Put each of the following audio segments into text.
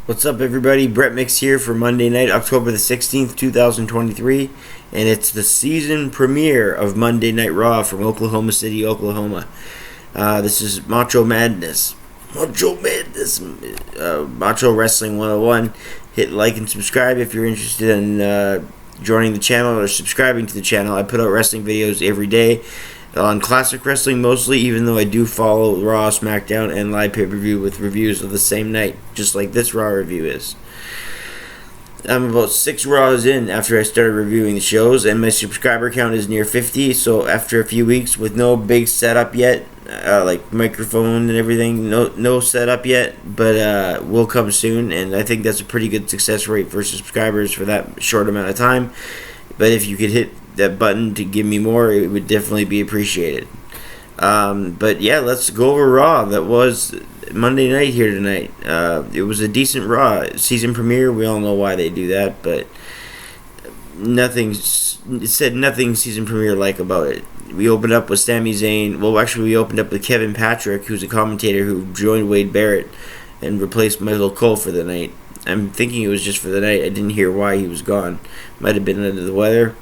What's up, everybody? Brett Mix here for Monday night, October the 16th, 2023, and it's the season premiere of Monday Night Raw from Oklahoma City, Oklahoma. This is Macho Madness. Macho Wrestling 101. Hit like and subscribe if you're interested in joining the channel or subscribing to the channel. I put out wrestling videos every day on classic wrestling mostly, even though I do follow Raw, SmackDown, and live pay-per-view with reviews of the same night, just like this Raw review is. I'm about 6 Raws in after I started reviewing the shows, and my subscriber count is near 50, so after a few weeks with no big setup yet, like microphone and everything, no setup yet, but will come soon, and I think that's a pretty good success rate for subscribers for that short amount of time. But if you could hit that button to give me more, it would definitely be appreciated. But yeah, let's go over Raw. That was Monday night here tonight. It was a decent Raw season premiere. We all know why they do that, but it said nothing season premiere like about it. We opened up with Sami Zayn. Well, actually, we opened up with Kevin Patrick, who's a commentator who joined Wade Barrett and replaced Michael Cole for the night. I'm thinking it was just for the night. I didn't hear why he was gone. Might have been under the weather.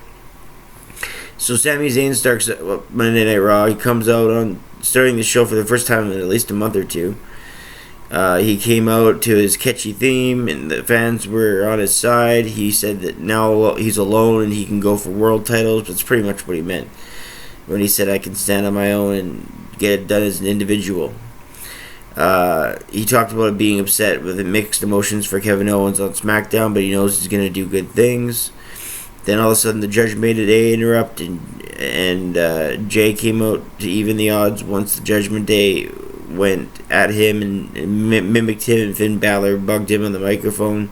So Sami Zayn starts Monday Night Raw. He comes out on starting the show for the first time in at least a month or two. He came out to his catchy theme, and the fans were on his side. He said that now he's alone and he can go for world titles. That's pretty much what he meant when he said, "I can stand on my own and get it done as an individual." He talked about it being upset with the mixed emotions for Kevin Owens on SmackDown, but he knows he's going to do good things. Then all of a sudden the Judgment Day interrupt, and Jay came out to even the odds once the Judgment Day went at him and mimicked him, and Finn Balor bugged him on the microphone.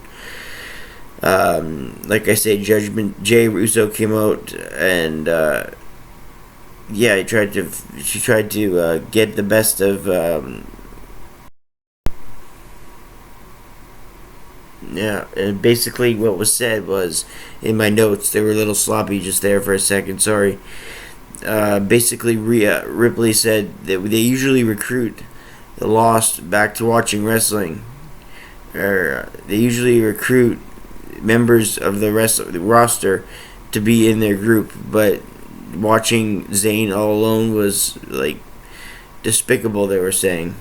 Like I say, Jay Uso came out and yeah, she tried to get the best of yeah, and basically what was said was, in my notes, they were a little sloppy just there for a second, sorry. Basically, Ripley said that they usually recruit the lost back to watching wrestling. Or they usually recruit members of the roster to be in their group, but watching Zayn all alone was, like, despicable, they were saying.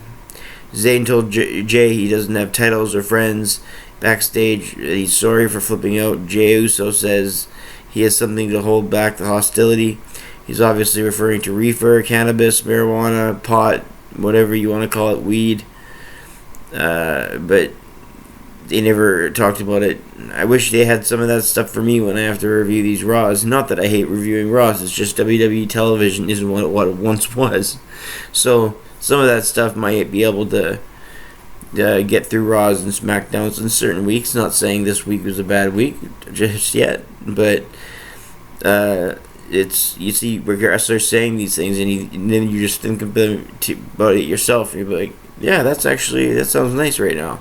Zayn told Jay he doesn't have titles or friends. Backstage, he's sorry for flipping out. Jey Uso says he has something to hold back the hostility. He's obviously referring to reefer, cannabis, marijuana, pot, whatever you want to call it, weed. But they never talked about it. I wish they had some of that stuff for me when I have to review these Raws. Not that I hate reviewing Raws, it's just WWE television isn't what it once was. So some of that stuff might be able to get through Raws and SmackDowns in certain weeks. Not saying this week was a bad week just yet, but it's, you see wrestlers saying these things, and then you just think about it yourself, and you're like, yeah, that sounds nice right now.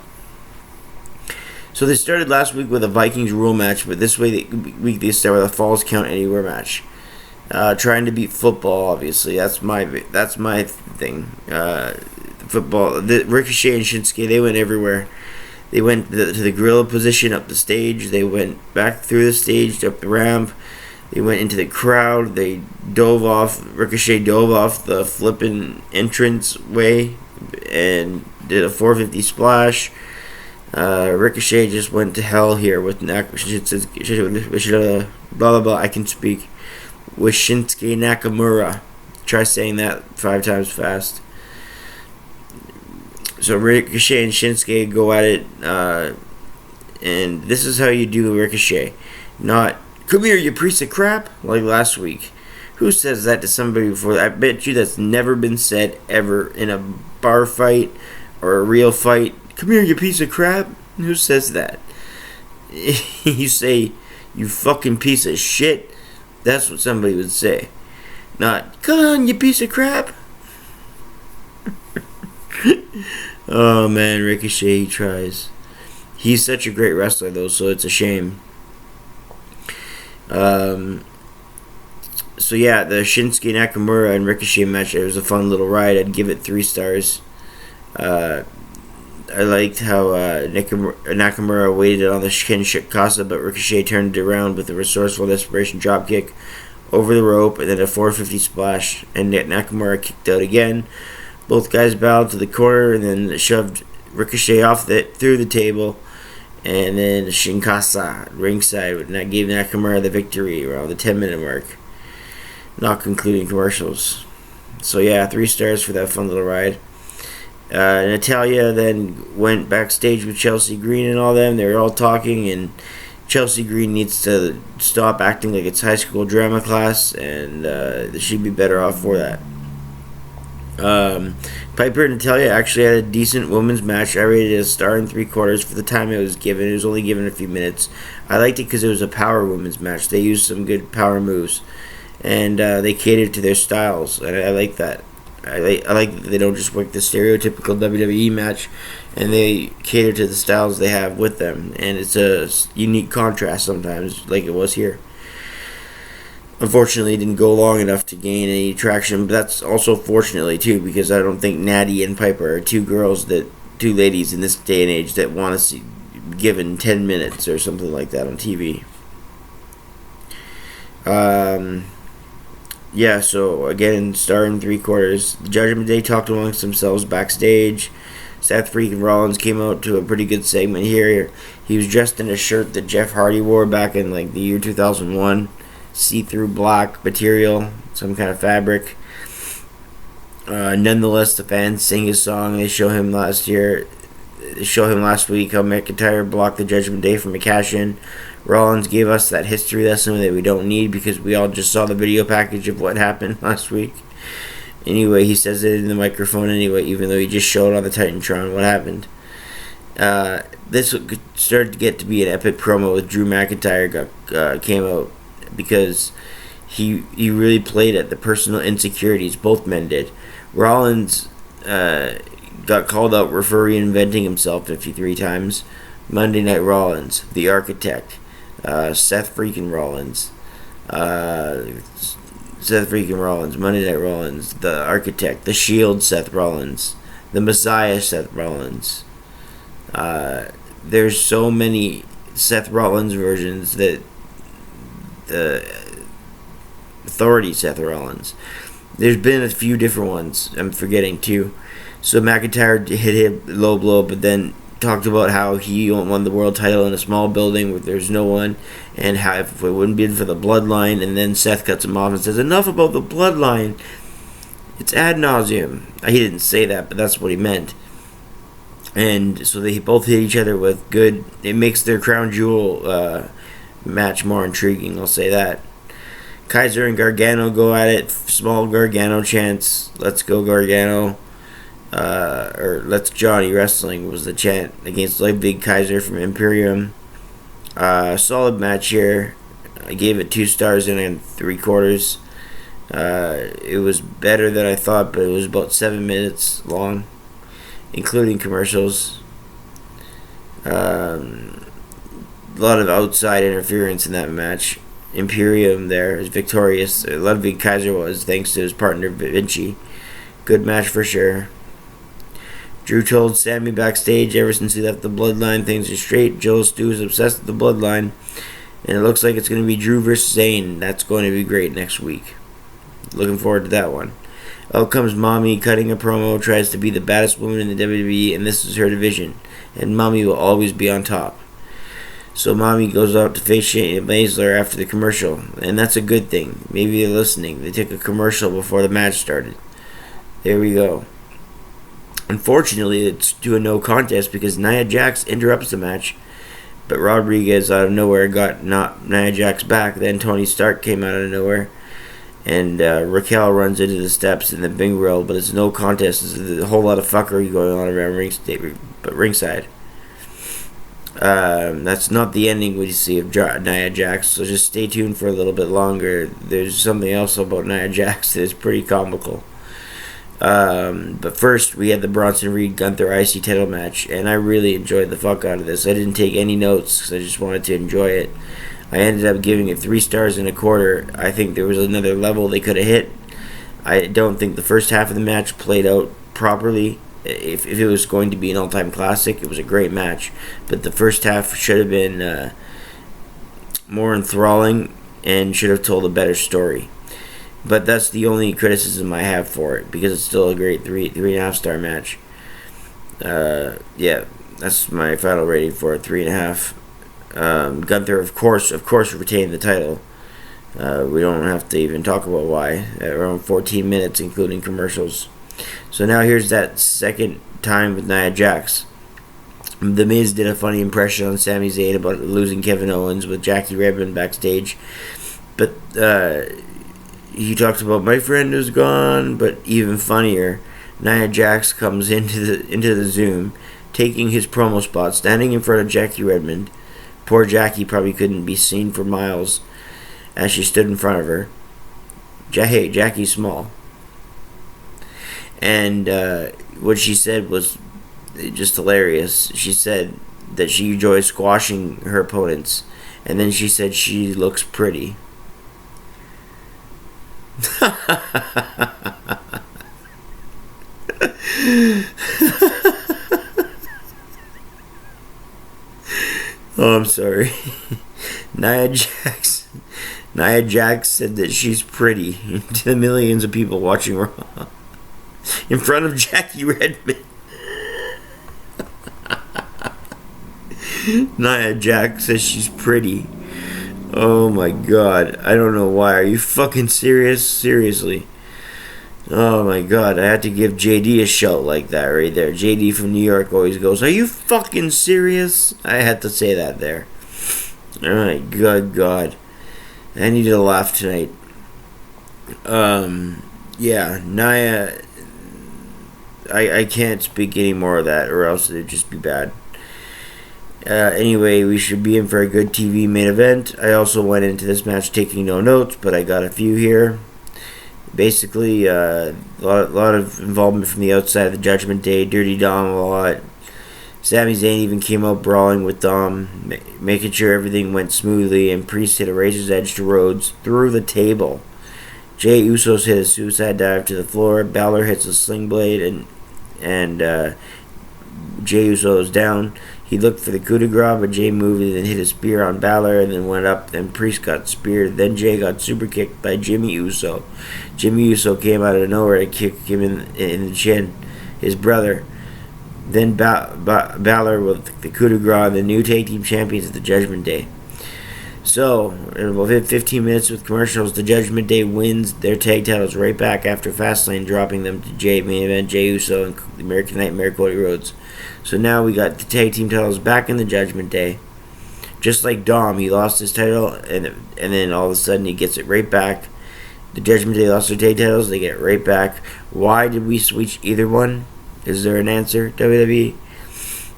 So they started last week with a Vikings rule match, but this week they start with a Falls Count Anywhere match. Trying to beat football, obviously. That's my thing. Football. Ricochet and Shinsuke, they went everywhere. They went to the gorilla position up the stage. They went back through the stage, up the ramp. They went into the crowd. They dove off. Ricochet dove off the flippin' entrance way and did a 450 splash. Ricochet just went to hell here with blah blah blah. I can speak. With Shinsuke Nakamura. Try saying that 5 times fast. So Ricochet and Shinsuke go at it, and this is how you do Ricochet. Not, "Come here, you piece of crap," like last week. Who says that to somebody before? I bet you that's never been said ever in a bar fight or a real fight. "Come here, you piece of crap." Who says that? You say, "You fucking piece of shit." That's what somebody would say. Not, "Come on, you piece of crap." Oh man, Ricochet, he tries. He's such a great wrestler though, so it's a shame. So yeah, the Shinsuke Nakamura and Ricochet match, it was a fun little ride. I'd give it 3 stars. I liked how Nakamura waited on the Kinshasa, but Ricochet turned it around with a resourceful desperation dropkick over the rope, and then a 450 splash, and Nakamura kicked out again. Both guys bowed to the corner, and then shoved Ricochet through the table, and then Shinkasa ringside, and that gave Nakamura the victory around the 10-minute mark, not concluding commercials. So yeah, 3 stars for that fun little ride. Natalya then went backstage with Chelsea Green and all them. They were all talking, and Chelsea Green needs to stop acting like it's high school drama class, and she'd be better off for that. Piper and Natalya actually had a decent women's match. I rated it a 1 3/4 for the time it was given. It was only given a few minutes. I liked it because it was a power women's match. They used some good power moves, and they catered to their styles, and I like that. I like that they don't just work the stereotypical WWE match, and they cater to the styles they have with them, and it's a unique contrast sometimes, like it was here. Unfortunately, it didn't go long enough to gain any traction, but that's also fortunately too, because I don't think Natty and Piper are two ladies in this day and age that want to see given 10 minutes or something like that on TV. Yeah, so again, 1 3/4. The Judgment Day talked amongst themselves backstage. Seth freaking Rollins came out to a pretty good segment here. He was dressed in a shirt that Jeff Hardy wore back in like the year 2001. See-through black material, some kind of fabric. Nonetheless, the fans sing his song. They show him last week how McIntyre blocked the Judgment Day from a cash-in. Rollins gave us that history lesson that we don't need because we all just saw the video package of what happened last week. Anyway, he says it in the microphone anyway, even though he just showed on the Titantron what happened. This started to get to be an epic promo with Drew McIntyre came out because he really played at the personal insecurities both men did. Rollins got called out for reinventing himself 53 times. Monday Night Rollins, The Architect, Seth freaking Rollins, Monday Night Rollins, The Architect, The Shield Seth Rollins, The Messiah Seth Rollins. There's so many Seth Rollins versions that the Authority Seth Rollins. There's been a few different ones. I'm forgetting too. So McIntyre hit him low blow, but then talked about how he won the world title in a small building where there's no one, and how if it wouldn't be for the bloodline, and then Seth cuts him off and says, "Enough about the bloodline. It's ad nauseum." He didn't say that, but that's what he meant. And so they both hit each other with good. It makes their crown jewel match more intriguing. I'll say that. Kaiser and Gargano go at it. Small Gargano chants. Let's go Gargano. Or Let's Johnny Wrestling was the chant against Big Kaiser from Imperium. Solid match here. I gave it 2 stars and 3/4. It was better than I thought, but it was about 7 minutes long, including commercials. A lot of outside interference in that match. Imperium there is victorious. Ludwig Kaiser was, thanks to his partner Vinci. Good match for sure. Drew told Sammy backstage, ever since he left the Bloodline, things are straight. Joe Stu is obsessed with the Bloodline, and it looks like it's going to be Drew versus Zayn. That's going to be great next week. Looking forward to that one. Out comes Mommy cutting a promo, tries to be the baddest woman in the WWE, and this is her division. And Mommy will always be on top. So Mommy goes out to face Shayna Baszler after the commercial, and that's a good thing. Maybe they're listening. They took a commercial before the match started. There we go. Unfortunately, it's to a no contest because Nia Jax interrupts the match, but Rodriguez out of nowhere got Nia Jax back. Then Tony Stark came out of nowhere, and Raquel runs into the steps in the Bing World, but it's no contest. There's a whole lot of fuckery going on around ringside. That's not the ending we see of Nia Jax, so just stay tuned for a little bit longer. There's something else about Nia Jax that is pretty comical. But first, we had the Bronson Reed Gunther IC title match, and I really enjoyed the fuck out of this. I didn't take any notes because I just wanted to enjoy it. I ended up giving it 3 stars and 1/4. I think there was another level they could have hit. I don't think the first half of the match played out properly. if it was going to be an all-time classic, it was a great match. But the first half should have been more enthralling and should have told a better story. But that's the only criticism I have for it, because it's still a great 3.5 star match. Yeah, that's my final rating for it, 3.5. Gunther, of course, retained the title. We don't have to even talk about why. Around 14 minutes, including commercials. So now here's that second time with Nia Jax. The Miz did a funny impression on Sami Zayn about losing Kevin Owens with Jackie Redmond backstage. But he talks about my friend is gone. But even funnier, Nia Jax comes into the Zoom, taking his promo spot, standing in front of Jackie Redmond. Poor Jackie probably couldn't be seen for miles as she stood in front of her. Hey, Jackie's small. And what she said was just hilarious. She said that she enjoys squashing her opponents. And then she said she looks pretty. Oh, I'm sorry. Nia Jax said that she's pretty to the millions of people watching Raw in front of Jackie Redmond. Nia Jax says she's pretty. Oh my god. I don't know why. Are you fucking serious? Seriously. Oh my god. I had to give JD a shout like that right there. JD from New York always goes, are you fucking serious? I had to say that there. Alright, good god. I needed a laugh tonight. Yeah, Nia, I can't speak any more of that, or else it'd just be bad. Anyway, we should be in for a good TV main event. I also went into this match taking no notes, but I got a few here. Basically, a lot of involvement from the outside of the Judgment Day. Dirty Dom a lot. Sami Zayn even came out brawling with Dom, making sure everything went smoothly, and Priest hit a razor's edge to Rhodes through the table. Jey Usos hit a suicide dive to the floor. Balor hits a sling blade, and Jey Uso is down. He looked for the coup de grace, but Jey moved and then hit a spear on Balor and then went up. Then Priest got speared. Then Jey got super kicked by JImmy USO. JImmy USO came out of nowhere to kick him in the chin, his brother. Then Balor with the coup de grace, the new tag team champions of the Judgment Day. So, in about 15 minutes with commercials, the Judgment Day wins their tag titles right back after Fastlane, dropping them to main event Jey Uso and the American Nightmare Cody Rhodes. So now we got the tag team titles back in the Judgment Day. Just like Dom, he lost his title, and then all of a sudden he gets it right back. The Judgment Day lost their tag titles, they get it right back. Why did we switch either one? Is there an answer, WWE?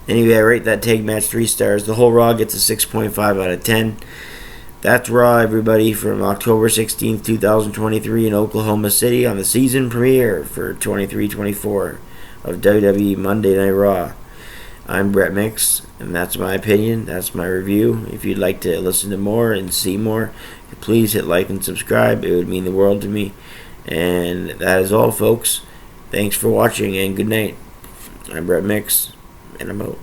Anyway, I rate that tag match 3 stars. The whole Raw gets a 6.5 out of 10. That's Raw, everybody, from October 16th, 2023 in Oklahoma City on the season premiere for 23-24 of WWE Monday Night Raw. I'm Brett Mix, and that's my opinion. That's my review. If you'd like to listen to more and see more, please hit like and subscribe. It would mean the world to me. And that is all, folks. Thanks for watching, and good night. I'm Brett Mix, and I'm out.